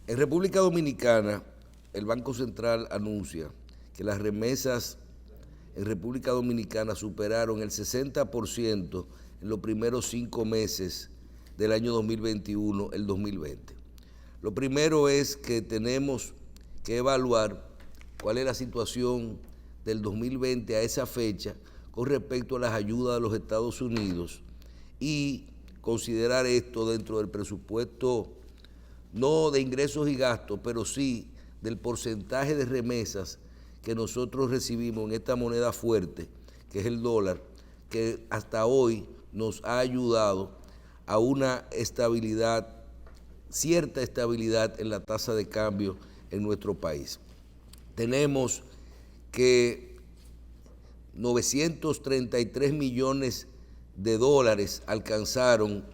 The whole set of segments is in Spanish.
En República Dominicana, el Banco Central anuncia que las remesas en República Dominicana superaron el 60% en los primeros 5 meses del año 2021, el 2020. Lo primero es que tenemos que evaluar cuál es la situación del 2020 a esa fecha con respecto a las ayudas de los Estados Unidos y considerar esto dentro del presupuesto, no de ingresos y gastos, pero sí del porcentaje de remesas que nosotros recibimos en esta moneda fuerte, que es el dólar, que hasta hoy nos ha ayudado a una estabilidad, cierta estabilidad en la tasa de cambio en nuestro país. Tenemos que 933 millones de dólares alcanzaron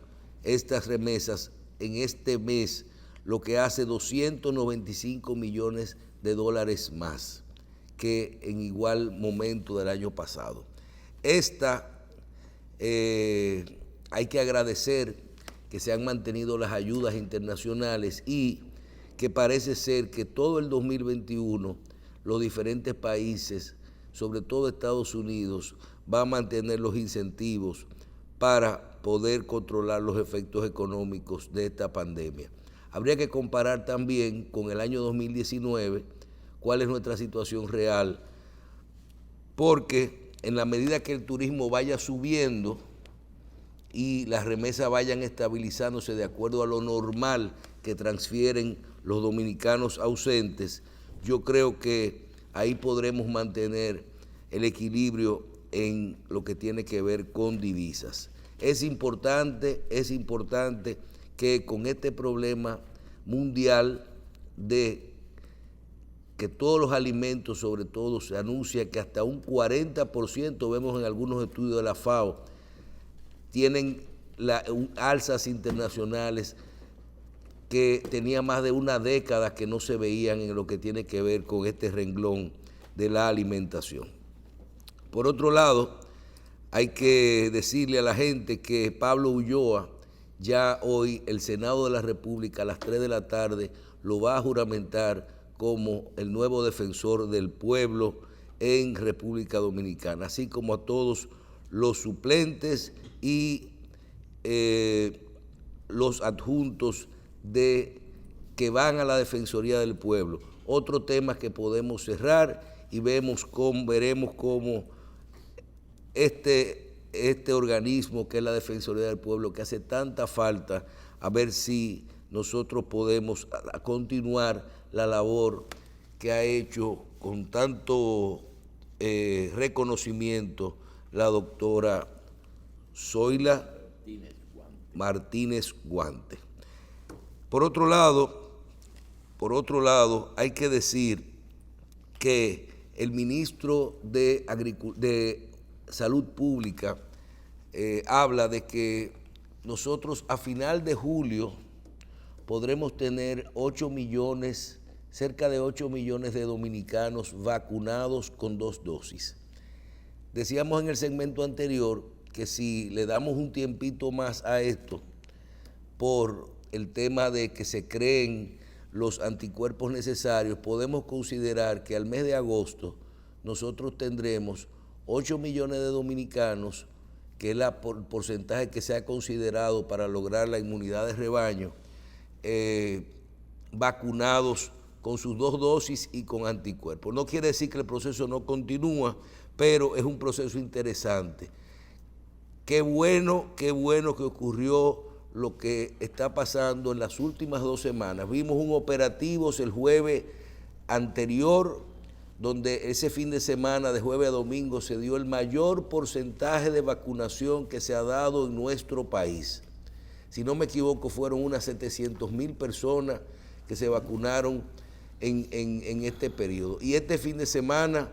estas remesas en este mes, lo que hace 295 millones de dólares más que en igual momento del año pasado. Hay que agradecer que se han mantenido las ayudas internacionales y que parece ser que todo el 2021 los diferentes países, sobre todo Estados Unidos, va a mantener los incentivos para poder controlar los efectos económicos de esta pandemia. Habría que comparar también con el año 2019 cuál es nuestra situación real, porque en la medida que el turismo vaya subiendo y las remesas vayan estabilizándose de acuerdo a lo normal que transfieren los dominicanos ausentes, yo creo que ahí podremos mantener el equilibrio en lo que tiene que ver con divisas. Es importante que con este problema mundial de que todos los alimentos, sobre todo, se anuncia que hasta un 40%, vemos en algunos estudios de la FAO, tienen alzas internacionales que tenía más de una década que no se veían en lo que tiene que ver con este renglón de la alimentación. Por otro lado, hay que decirle a la gente que Pablo Ulloa, ya hoy el Senado de la República a las 3 de la tarde lo va a juramentar como el nuevo defensor del pueblo en República Dominicana, así como a todos los suplentes y los adjuntos que van a la Defensoría del Pueblo. Otro tema que podemos cerrar y veremos cómo este organismo que es la Defensoría del Pueblo, que hace tanta falta, a ver si nosotros podemos continuar la labor que ha hecho con tanto reconocimiento la doctora Zoila Martínez Guante. Por otro lado, hay que decir que el ministro de Salud Pública habla de que nosotros a final de julio podremos tener cerca de 8 millones de dominicanos vacunados con 2 dosis. Decíamos en el segmento anterior que si le damos un tiempito más a esto, por el tema de que se creen los anticuerpos necesarios, podemos considerar que al mes de agosto nosotros tendremos 8 millones de dominicanos, que es el porcentaje que se ha considerado para lograr la inmunidad de rebaño, vacunados con sus 2 dosis y con anticuerpos. No quiere decir que el proceso no continúa, pero es un proceso interesante. Qué bueno que ocurrió lo que está pasando en las últimas 2 semanas. Vimos un operativo el jueves anterior, donde ese fin de semana, de jueves a domingo, se dio el mayor porcentaje de vacunación que se ha dado en nuestro país. Si no me equivoco, fueron unas 700,000 personas que se vacunaron en este periodo. Y este fin de semana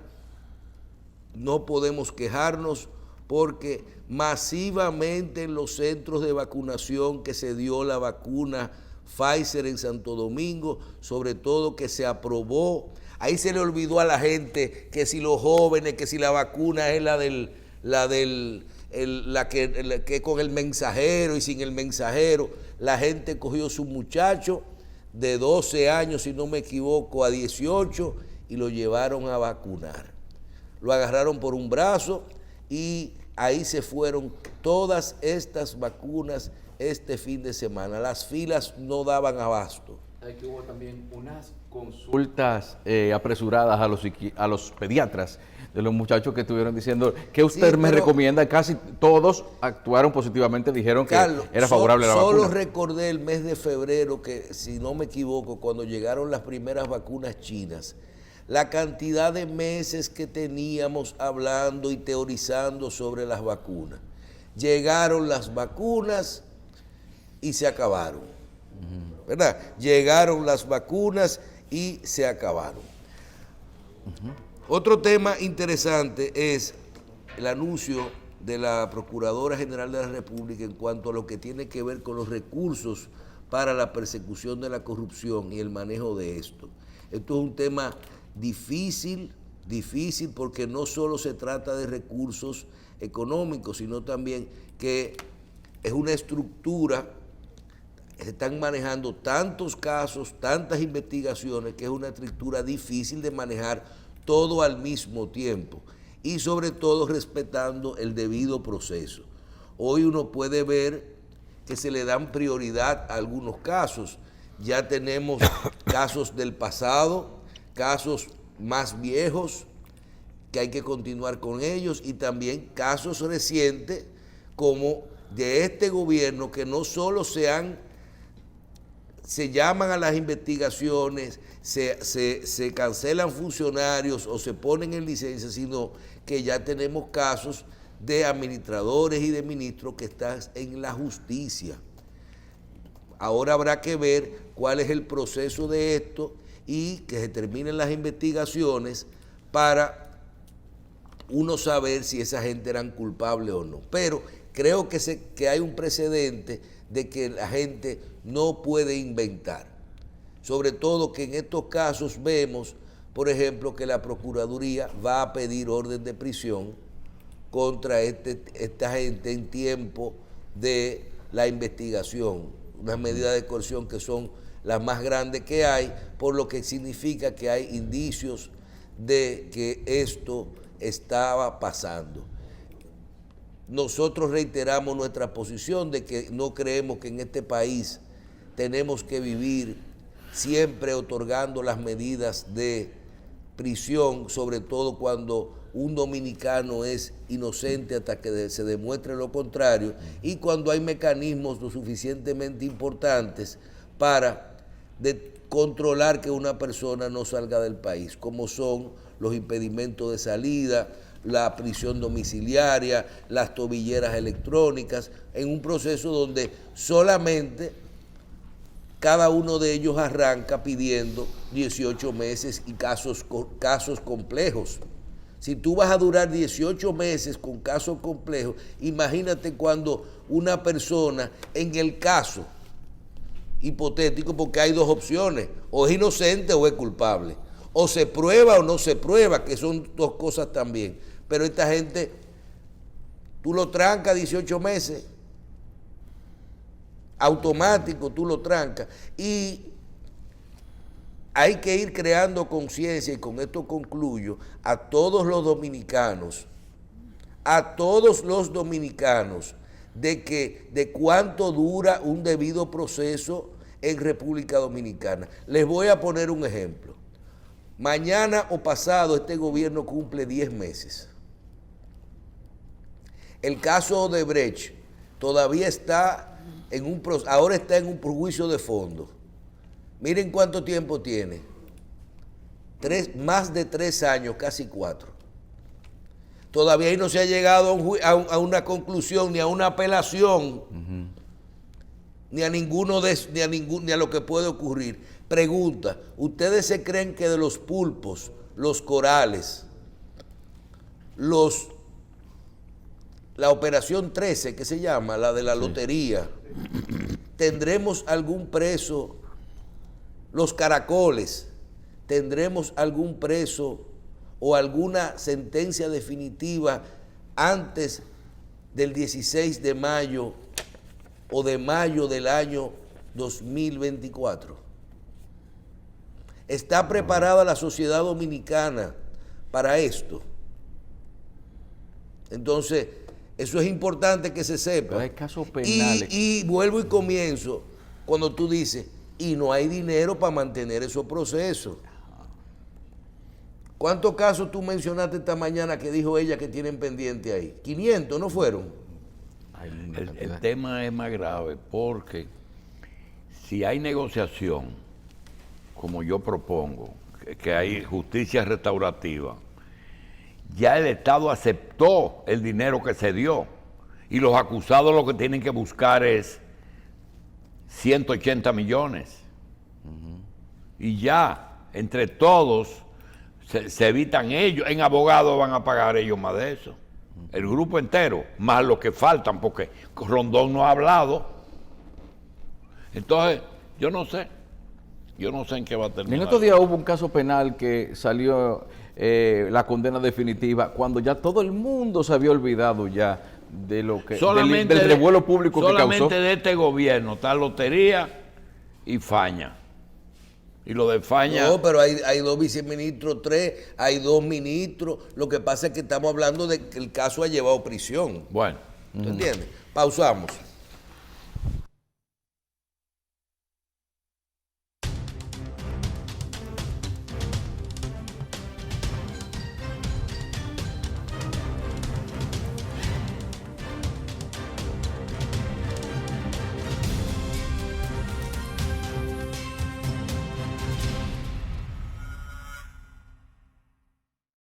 no podemos quejarnos porque masivamente en los centros de vacunación que se dio la vacuna Pfizer en Santo Domingo, sobre todo que se aprobó, ahí se le olvidó a la gente que si los jóvenes, que si la vacuna es la que con el mensajero y sin el mensajero, la gente cogió su muchacho de 12 años, si no me equivoco, a 18 y lo llevaron a vacunar. Lo agarraron por un brazo y ahí se fueron todas estas vacunas este fin de semana. Las filas no daban abasto. Hay que hubo también unas consultas apresuradas a los pediatras de los muchachos que estuvieron diciendo que usted me recomienda. Casi todos actuaron positivamente, dijeron Carlos, que era favorable la vacuna. Solo recordé el mes de febrero que, si no me equivoco, cuando llegaron las primeras vacunas chinas, la cantidad de meses que teníamos hablando y teorizando sobre las vacunas. Llegaron las vacunas y se acabaron, ¿verdad? Llegaron las vacunas y se acabaron. Otro tema interesante es el anuncio de la Procuradora General de la República en cuanto a lo que tiene que ver con los recursos para la persecución de la corrupción y el manejo de esto. Esto es un tema difícil porque no solo se trata de recursos económicos, sino también que es una estructura. Se están manejando tantos casos, tantas investigaciones, que es una estructura difícil de manejar todo al mismo tiempo y sobre todo respetando el debido proceso. Hoy uno puede ver que se le dan prioridad a algunos casos. Ya tenemos casos del pasado, casos más viejos, que hay que continuar con ellos, y también casos recientes como de este gobierno, que no solo se llaman a las investigaciones, se cancelan funcionarios o se ponen en licencia, sino que ya tenemos casos de administradores y de ministros que están en la justicia. Ahora habrá que ver cuál es el proceso de esto y que se terminen las investigaciones para uno saber si esa gente eran culpables o no. Pero creo que hay un precedente de que la gente no puede inventar. Sobre todo que en estos casos vemos, por ejemplo, que la Procuraduría va a pedir orden de prisión contra esta gente en tiempo de la investigación. Unas medidas de coerción que son las más grandes que hay, por lo que significa que hay indicios de que esto estaba pasando. Nosotros reiteramos nuestra posición de que no creemos que en este país tenemos que vivir siempre otorgando las medidas de prisión, sobre todo cuando un dominicano es inocente hasta que se demuestre lo contrario, y cuando hay mecanismos lo suficientemente importantes para controlar que una persona no salga del país, como son los impedimentos de salida, la prisión domiciliaria, las tobilleras electrónicas, en un proceso donde solamente cada uno de ellos arranca pidiendo 18 meses y casos complejos. Si tú vas a durar 18 meses con casos complejos, imagínate cuando una persona, en el caso hipotético, porque hay dos opciones, o es inocente o es culpable, o se prueba o no se prueba, que son dos cosas también. Pero esta gente, tú lo trancas 18 meses, automático tú lo trancas, y hay que ir creando conciencia, y con esto concluyo, a todos los dominicanos, de cuánto dura un debido proceso en República Dominicana. Les voy a poner un ejemplo. Mañana o pasado este gobierno cumple 10 meses. El caso Odebrecht todavía está ahora está en un juicio de fondo. Miren cuánto tiempo tiene. Más de 3 años, casi 4. Todavía ahí no se ha llegado a una conclusión, ni a una apelación, ni a lo que puede ocurrir. Pregunta, ¿ustedes se creen que de los pulpos, los corales, la operación 13, que se llama, la de la lotería, tendremos algún preso? Los caracoles, ¿tendremos algún preso o alguna sentencia definitiva antes del 16 de mayo o de mayo del año 2024? ¿Está preparada la sociedad dominicana para esto? Entonces, eso es importante que se sepa. Pero hay casos penales. Y vuelvo y comienzo cuando tú dices, y no hay dinero para mantener esos procesos. ¿Cuántos casos tú mencionaste esta mañana que dijo ella que tienen pendiente ahí? 500, ¿no fueron? El tema es más grave porque si hay negociación, como yo propongo, que hay justicia restaurativa, ya el Estado aceptó el dinero que se dio y los acusados lo que tienen que buscar es 180 millones. Y ya, entre todos, se evitan ellos. En abogados van a pagar ellos más de eso. El grupo entero, más los que faltan, porque Rondón no ha hablado. Entonces, yo no sé en qué va a terminar. En estos días hubo un caso penal que salió la condena definitiva cuando ya todo el mundo se había olvidado ya de lo que del revuelo público que causó. Solamente de este gobierno está Lotería y Faña. Y lo de Faña... No, pero hay 2 viceministros, 3, hay 2 ministros. Lo que pasa es que estamos hablando de que el caso ha llevado prisión. Bueno. ¿Tú entiendes? Pausamos.